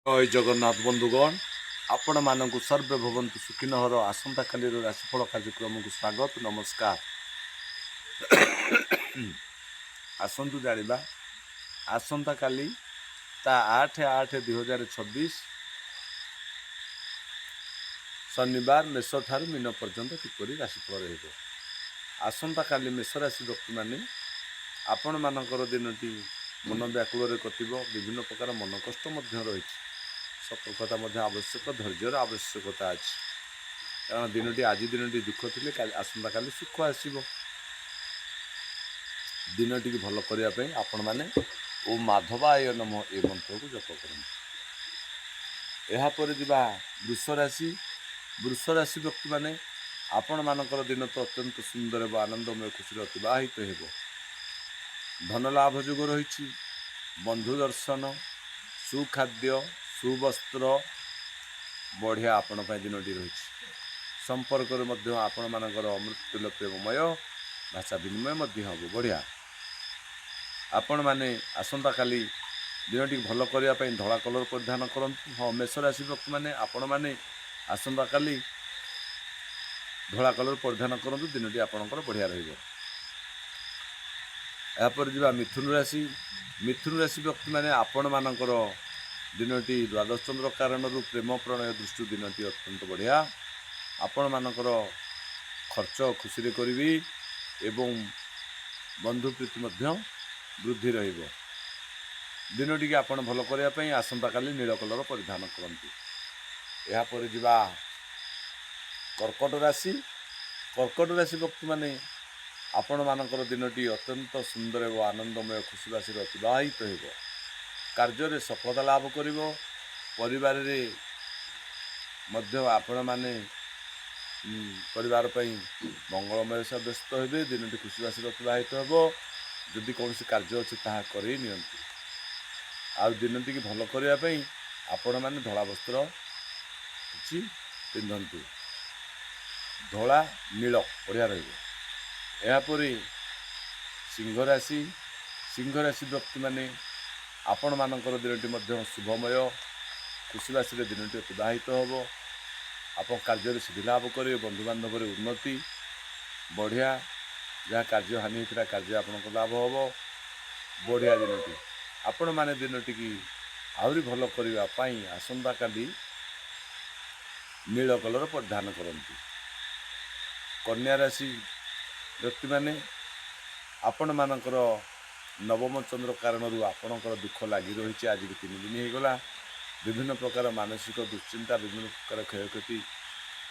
ଜୟ ଜଗନ୍ନାଥ ବନ୍ଧୁଗଣ, ଆପଣମାନଙ୍କୁ ସର୍ବେ ଭବନ୍ତୁ ସୁଖୀନହର ଆସନ୍ତାକାଲିର ରାଶିଫଳ କାର୍ଯ୍ୟକ୍ରମକୁ ସ୍ୱାଗତ ନମସ୍କାର। ଆସନ୍ତୁ ଜାଣିବା ଆସନ୍ତାକାଲି ତା 8/8/2026 ଶନିବାର ମେଷଠାରୁ ମୀନ ପର୍ଯ୍ୟନ୍ତ କିପରି ରାଶିଫଳ ରହିବ। ଆସନ୍ତାକାଲି ମେଷ ରାଶି ବ୍ୟକ୍ତିମାନେ ଆପଣମାନଙ୍କର ଦିନଟି ମନ ବ୍ୟାକୁଳରେ କଟିବ। ବିଭିନ୍ନ ପ୍ରକାର ମନ କଷ୍ଟ ମଧ୍ୟ ରହିଛି। ସତର୍କତା ମଧ୍ୟ ଆବଶ୍ୟକ, ଧୈର୍ଯ୍ୟର ଆବଶ୍ୟକତା ଅଛି। କାରଣ ଆଜି ଦିନଟି ଦୁଃଖ ଥିଲେ ଆସନ୍ତାକାଲି ସୁଖ ଆସିବ। ଦିନଟିକୁ ଭଲ କରିବା ପାଇଁ ଆପଣମାନେ ଓଁ ମାଧବାୟ ନମଃ ଏ ମନ୍ତ୍ରକୁ ଜପ କରନ୍ତୁ। ଏହାପରେ ଯିବା ବୃଷ ରାଶି। ବୃଷ ରାଶି ବ୍ୟକ୍ତିମାନେ ଆପଣମାନଙ୍କର ଦିନ ତ ଅତ୍ୟନ୍ତ ସୁନ୍ଦର ଏବଂ ଆନନ୍ଦମୟ ଖୁସିରେ ଅତିବାହିତ ହେବ। ଧନ ଲାଭ ଯୋଗ ରହିଛି। ବନ୍ଧୁ ଦର୍ଶନ, ସୁଖାଦ୍ୟ, ସୁବସ୍ତ୍ର ବଢ଼ିଆ ଆପଣ ପାଇଁ ଦିନଟି ରହିଛି। ସମ୍ପର୍କରେ ମଧ୍ୟ ଆପଣମାନଙ୍କର ଅମୃତୁଲ୍ୟ ପ୍ରେମମୟ ଭାଷା ବିନିମୟ ମଧ୍ୟ ହେବ। ବଢ଼ିଆ। ଆପଣମାନେ ଆସନ୍ତାକାଲି ଦିନଟିକୁ ଭଲ କରିବା ପାଇଁ ଧଳା କଲର୍ ପରିଧାନ କରନ୍ତୁ। ହଁ, ମେଷ ରାଶି ବ୍ୟକ୍ତିମାନେ ଆପଣମାନେ ଆସନ୍ତାକାଲି ଧଳା କଲର୍ ପରିଧାନ କରନ୍ତୁ। ଦିନଟି ଆପଣଙ୍କର ବଢ଼ିଆ ରହିବ। ଏହାପରେ ଯିବା ମିଥୁନ ରାଶି। ମିଥୁନ ରାଶି ବ୍ୟକ୍ତିମାନେ ଆପଣମାନଙ୍କର ଦିନଟି ଦ୍ୱାଦଶ ଚନ୍ଦ୍ର କାରଣରୁ ପ୍ରେମ ପ୍ରଣୟ ଦୃଷ୍ଟିରୁ ଦିନଟି ଅତ୍ୟନ୍ତ ବଢ଼ିଆ। ଆପଣମାନଙ୍କର ଖର୍ଚ୍ଚ ଖୁସିରେ କରିବି ଏବଂ ବନ୍ଧୁପ୍ରୀତି ମଧ୍ୟ ବୃଦ୍ଧି ରହିବ। ଦିନଟିକି ଆପଣ ଭଲ କରିବା ପାଇଁ ଆସନ୍ତାକାଲି ନୀଳ କଲର ପରିଧାନ କରନ୍ତୁ। ଏହାପରେ ଯିବା କର୍କଟ ରାଶି। କର୍କଟ ରାଶି ବ୍ୟକ୍ତିମାନେ ଆପଣମାନଙ୍କର ଦିନଟି ଅତ୍ୟନ୍ତ ସୁନ୍ଦର ଏବଂ ଆନନ୍ଦମୟ ଖୁସି ବାସିରେ ଅତିବାହିତ ହେବ। କାର୍ଯ୍ୟରେ ସଫଳତା ଲାଭ କରିବ। ପରିବାରରେ ମଧ୍ୟ ଆପଣମାନେ ପରିବାର ପାଇଁ ମଙ୍ଗଳମୟ ବ୍ୟସ୍ତ ହେବେ। ଦିନଟି ଖୁସି ବାସିରେ ଅତିବାହିତ ହେବ। ଯଦି କୌଣସି କାର୍ଯ୍ୟ ଅଛି ତାହା କରେଇ ନିଅନ୍ତୁ। ଆଉ ଦିନଟିକି ଭଲ କରିବା ପାଇଁ ଆପଣମାନେ ଧଳା ବସ୍ତ୍ର କିଛି ପିନ୍ଧନ୍ତୁ। ଧଳା ନୀଳ ବଢ଼ିଆ ରହିବ। ଏହାପରେ ସିଂହ ରାଶି। ସିଂହ ରାଶି ବ୍ୟକ୍ତିମାନେ ଆପଣମାନଙ୍କର ଦିନଟି ମଧ୍ୟ ଶୁଭମୟ ଖୁସି ବାସିରେ ଦିନଟି ଅତିବାହିତ ହେବ। ଆପଣ କାର୍ଯ୍ୟରେ ସିଦ୍ଧି ଲାଭ କରିବେ। ବନ୍ଧୁବାନ୍ଧବରେ ଉନ୍ନତି ବଢ଼ିଆ। ଯାହା କାର୍ଯ୍ୟ ହାନି ହୋଇଥିଲା କାର୍ଯ୍ୟ ଆପଣଙ୍କ ଲାଭ ହେବ। ବଢ଼ିଆ ଦିନଟି। ଆପଣମାନେ ଦିନଟିକି ଆହୁରି ଭଲ କରିବା ପାଇଁ ଆସନ୍ତାକାଲି ନୀଳ କଲର ପରିଧାନ କରନ୍ତୁ। କନ୍ୟା ରାଶି ବ୍ୟକ୍ତିମାନେ ଆପଣମାନଙ୍କର ନବମ ଚନ୍ଦ୍ର କାରଣରୁ ଆପଣଙ୍କର ଦୁଃଖ ଲାଗି ରହିଛି। ଆଜିକି 3 ଦିନ ହୋଇଗଲା। ବିଭିନ୍ନ ପ୍ରକାର ମାନସିକ ଦୁଶ୍ଚିନ୍ତା, ବିଭିନ୍ନ ପ୍ରକାର କ୍ଷୟକ୍ଷତି,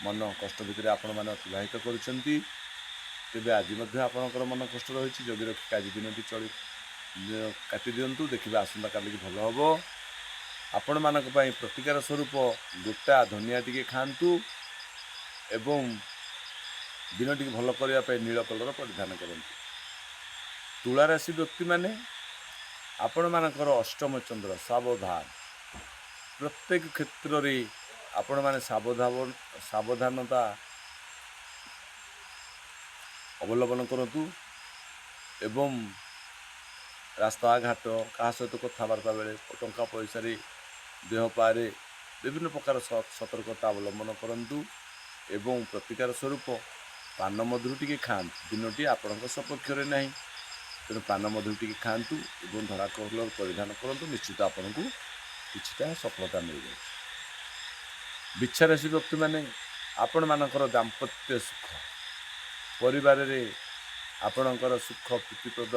ମନ କଷ୍ଟ ଭିତରେ ଆପଣମାନେ ଅତିବାହିତ କରୁଛନ୍ତି। ତେବେ ଆଜି ମଧ୍ୟ ଆପଣଙ୍କର ମନ କଷ୍ଟ ରହିଛି। ଜଗି ରଖି ଆଜି ଦିନଟି କାଟି ଦିଅନ୍ତୁ। ଦେଖିବା ଆସନ୍ତାକାଲିକି ଭଲ ହେବ। ଆପଣମାନଙ୍କ ପାଇଁ ପ୍ରତିକାର ସ୍ୱରୂପ ଗୋଟା ଧନିଆ ଟିକେ ଖାଆନ୍ତୁ ଏବଂ ଦିନଟିକୁ ଭଲ କରିବା ପାଇଁ ନୀଳ କଲର ପରିଧାନ କରନ୍ତୁ। ତୁଳା ରାଶି ବ୍ୟକ୍ତିମାନେ ଆପଣମାନଙ୍କର ଅଷ୍ଟମ ଚନ୍ଦ୍ର ସାବଧାନ। ପ୍ରତ୍ୟେକ କ୍ଷେତ୍ରରେ ଆପଣମାନେ ସାବଧାନତା ଅବଲମ୍ବନ କରନ୍ତୁ ଏବଂ ରାସ୍ତାଘାଟ କାହା ସହିତ କଥାବାର୍ତ୍ତା ବେଳେ ଟଙ୍କା ପଇସାରେ ଦେହ ପାରେ ବିଭିନ୍ନ ପ୍ରକାର ସତର୍କତା ଅବଲମ୍ବନ କରନ୍ତୁ ଏବଂ ପ୍ରତିକାର ସ୍ୱରୂପ ପାନ ମଧୁରୀ ଟିକେ ଖାଆନ୍ତୁ। ଦିନଟି ଆପଣଙ୍କ ସପକ୍ଷରେ ନାହିଁ, ତେଣୁ ପାନ ମଧୁରୀ ଟିକେ ଖାଆନ୍ତୁ ଏବଂ ଧଳା କଲର ପରିଧାନ କରନ୍ତୁ। ନିଶ୍ଚିତ ଆପଣଙ୍କୁ କିଛିଟା ସଫଳତା ମିଳିବ। ବିଛା ରାଶି ବ୍ୟକ୍ତିମାନେ ଆପଣମାନଙ୍କର ଦାମ୍ପତ୍ୟ ସୁଖ, ପରିବାରରେ ଆପଣଙ୍କର ସୁଖ ପ୍ରୀତିପ୍ରଦ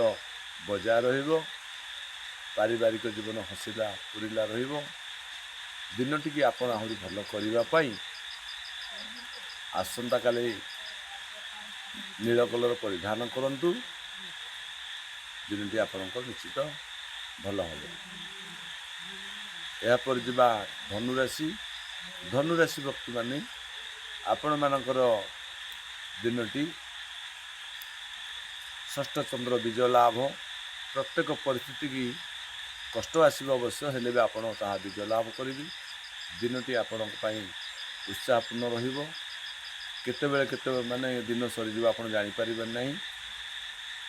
ବଜାୟ ରହିବ। ପାରିବାରିକ ଜୀବନ ହସିଲା ପୁରିଲା ରହିବ। ଦିନଟିକି ଆପଣ ଆହୁରି ଭଲ କରିବା ପାଇଁ ଆସନ୍ତାକାଲି ନୀଳ କଲର ପରିଧାନ କରନ୍ତୁ। ଦିନଟି ଆପଣଙ୍କର ନିଶ୍ଚିତ ଭଲ ହେବ। ଏହାପରେ ଯିବା ଧନୁରାଶି। ଧନୁରାଶି ବ୍ୟକ୍ତିମାନେ ଆପଣମାନଙ୍କର ଦିନଟି ଷଷ୍ଠ ଚନ୍ଦ୍ର ବିଜୟ ଲାଭ। ପ୍ରତ୍ୟେକ ପରିସ୍ଥିତି କି କଷ୍ଟ ଆସିବ ଅବଶ୍ୟ, ହେଲେ ବି ଆପଣ ତାହା ବିଜୟ ଲାଭ କରିବେ। ଦିନଟି ଆପଣଙ୍କ ପାଇଁ ଉତ୍ସାହପୂର୍ଣ୍ଣ ରହିବ। କେତେବେଳେ ଦିନ ସରିଯିବ ଆପଣ ଜାଣିପାରିବେ ନାହିଁ।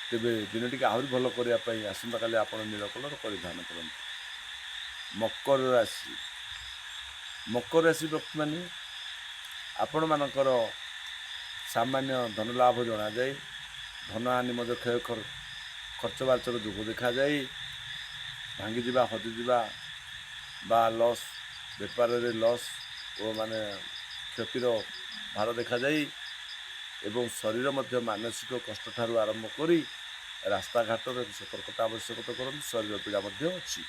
ତେବେ ଦିନଟିକୁ ଆହୁରି ଭଲ କରିବା ପାଇଁ ଆସନ୍ତାକାଲି ଆପଣ ନୀଳ କଲର ପରିଧାନ କରନ୍ତୁ। ମକର ରାଶି। ମକର ରାଶି ବ୍ୟକ୍ତିମାନେ ଆପଣମାନଙ୍କର ସାମାନ୍ୟ ଧନ ଲାଭ ଜଣାଯାଏ। ଧନ ହାନି ମଧ୍ୟ ଖର୍ଚ୍ଚ ବାର୍ଚ୍ଚର ଯୋଗ ଦେଖାଯାଏ। ଭାଙ୍ଗିଯିବା, ହଜିଯିବା ବା ଲସ୍, ବେପାରରେ ଲସ୍ ଓ କ୍ଷତିର ଭାର ଦେଖାଯାଏ। ଏବଂ ଶରୀର ମଧ୍ୟ ମାନସିକ କଷ୍ଟଠାରୁ ଆରମ୍ଭ କରି ରାସ୍ତାଘାଟରେ ସତର୍କତା ଆବଶ୍ୟକତା କରନ୍ତୁ। ଶରୀର ପୀଡ଼ା ମଧ୍ୟ ଅଛି।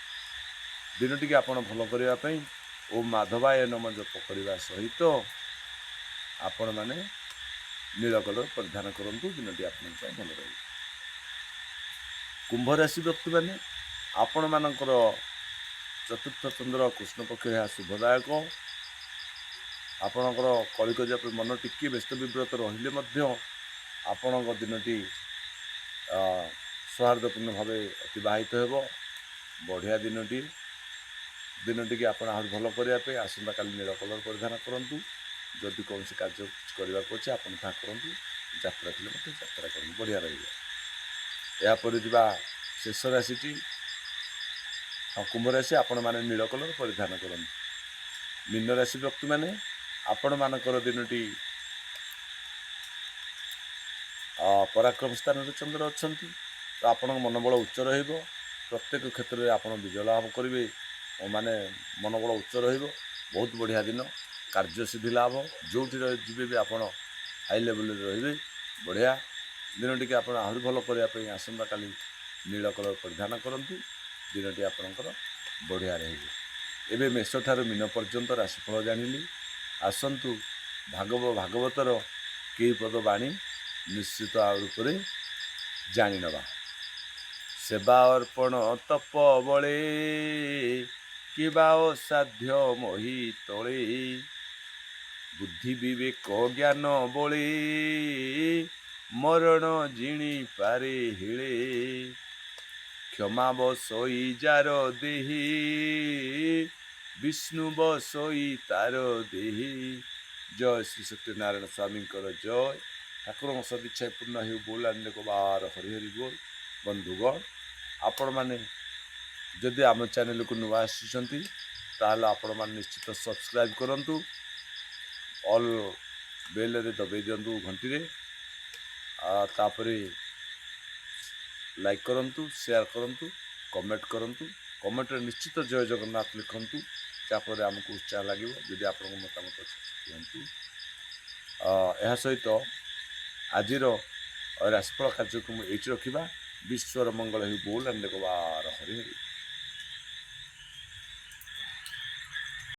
ଦିନଟିକି ଆପଣ ଭଲ କରିବା ପାଇଁ ଓଁ ମାଧବାୟ ନମଃ ଜପ କରିବା ସହିତ ଆପଣମାନେ ନୀଳ କଲର ପରିଧାନ କରନ୍ତୁ। ଦିନଟି ଆପଣଙ୍କ ପାଇଁ ଭଲ ରହିବ। କୁମ୍ଭ ରାଶି ବ୍ୟକ୍ତିମାନେ ଆପଣମାନଙ୍କର ଚତୁର୍ଥ ଚନ୍ଦ୍ର କୃଷ୍ଣପକ୍ଷ ଏହା ଶୁଭଦାୟକ। ଆପଣଙ୍କର କଳିକଜିଆ ମନ ଟିକିଏ ବ୍ୟସ୍ତ ବିବ୍ରତ ରହିଲେ ମଧ୍ୟ ଆପଣଙ୍କ ଦିନଟି ସୌହାର୍ଦ୍ଦ୍ୟପୂର୍ଣ୍ଣ ଭାବେ ଅତିବାହିତ ହେବ। ବଢ଼ିଆ ଦିନଟିକି ଆପଣ ଆହୁରି ଭଲ କରିବା ପାଇଁ ଆସନ୍ତାକାଲି ନୀଳ କଲର ପରିଧାନ କରନ୍ତୁ। ଯଦି କୌଣସି କାର୍ଯ୍ୟ କରିବାକୁ ଅଛି ଆପଣ ତାହା କରନ୍ତୁ। ଯାତ୍ରା ଥିଲେ ମଧ୍ୟ ଯାତ୍ରା କରନ୍ତୁ, ବଢ଼ିଆ ରହିବ। ଏହାପରେ ଯିବା ଶେଷ ରାଶିଟି କୁମ୍ଭ ରାଶି। ଆପଣମାନେ ନୀଳ କଲର ପରିଧାନ କରନ୍ତୁ। ମୀନ ରାଶି ବ୍ୟକ୍ତିମାନେ ଆପଣମାନଙ୍କର ଦିନଟି ପରାକ୍ରମ ସ୍ଥାନରେ ଚନ୍ଦ୍ର ଅଛନ୍ତି, ତ ଆପଣଙ୍କ ମନୋବଳ ଉଚ୍ଚ ରହିବ। ପ୍ରତ୍ୟେକ କ୍ଷେତ୍ରରେ ଆପଣ ବିଜୟ ଲାଭ କରିବେ। ମନୋବଳ ଉଚ୍ଚ ରହିବ। ବହୁତ ବଢ଼ିଆ ଦିନ। କାର୍ଯ୍ୟସିଦ୍ଧି ଲାଭ, ଯେଉଁଠି ଯିବେ ବି ଆପଣ ହାଇ ଲେଭେଲରେ ରହିବେ। ବଢ଼ିଆ ଦିନଟିକି ଆପଣ ଆହୁରି ଭଲ କରିବା ପାଇଁ ଆସନ୍ତାକାଲି ନୀଳ କଲର ପରିଧାନ କରନ୍ତୁ। ଦିନଟି ଆପଣଙ୍କର ବଢ଼ିଆ ରହିବ। ଏବେ ମେଷଠାରୁ ମୀନ ପର୍ଯ୍ୟନ୍ତ ରାଶିଫଳ ଜାଣିଲି। ଆସନ୍ତୁ ଭାଗବତର କେଇ ପଦ ବାଣୀ ନିଶ୍ଚିତ ରୂପରେ ଜାଣିନେବା। ସେବା ଅର୍ପଣ ତପ ବଳେ, କିବା ଅସାଧ୍ୟ ମୋହି ତଳେ। ବୁଦ୍ଧି ବିବେକ ଜ୍ଞାନ ବଳେ, ମରଣ ଜିଣି ପାରେ ହେଳେ। କ୍ଷମା ବସଇ ଯାର ଦେହି, ବିଷ୍ଣୁ ବସଇ ତାର ଦେହି। ଜୟ ଶ୍ରୀ ସତ୍ୟନାରାୟଣ ସ୍ୱାମୀଙ୍କର ଜୟ। ଠାକୁରଙ୍କ ସଦିଚ୍ଛା ପୂର୍ଣ୍ଣ ହେଉ। ବୋଲ ଆନନ୍ଦ ବାର ହରି ହରି ବୋଲ। ବନ୍ଧୁଗଣ, ଆପଣମାନେ ଯଦି ଆମ ଚ୍ୟାନେଲକୁ ନୂଆ ଆସିଛନ୍ତି ତାହେଲେ ଆପଣମାନେ ନିଶ୍ଚିତ ସବସ୍କ୍ରାଇବ୍ କରନ୍ତୁ। ଅଲ୍ ବେଲ୍ରେ ଦବାଇ ଦିଅନ୍ତୁ ଘଣ୍ଟିରେ। ତାପରେ ଲାଇକ୍ କରନ୍ତୁ, ସେୟାର କରନ୍ତୁ, କମେଣ୍ଟ କରନ୍ତୁ। କମେଣ୍ଟରେ ନିଶ୍ଚିତ ଜୟ ଜଗନ୍ନାଥ ଲେଖନ୍ତୁ, ଯାହାଫଳରେ ଆମକୁ ଉତ୍ସାହ ଲାଗିବ। ଯଦି ଆପଣଙ୍କ ମତାମତ କୁହନ୍ତୁ। ଏହା ସହିତ ଆଜିର ରାଶିଫଳ କାର୍ଯ୍ୟକ୍ରମ ଏଇଠି ରଖିବା। ବିଶ୍ୱର ମଙ୍ଗଳ ହେଉ। ବୋଲ ଆନନ୍ଦ ବାର ହରି ହରି।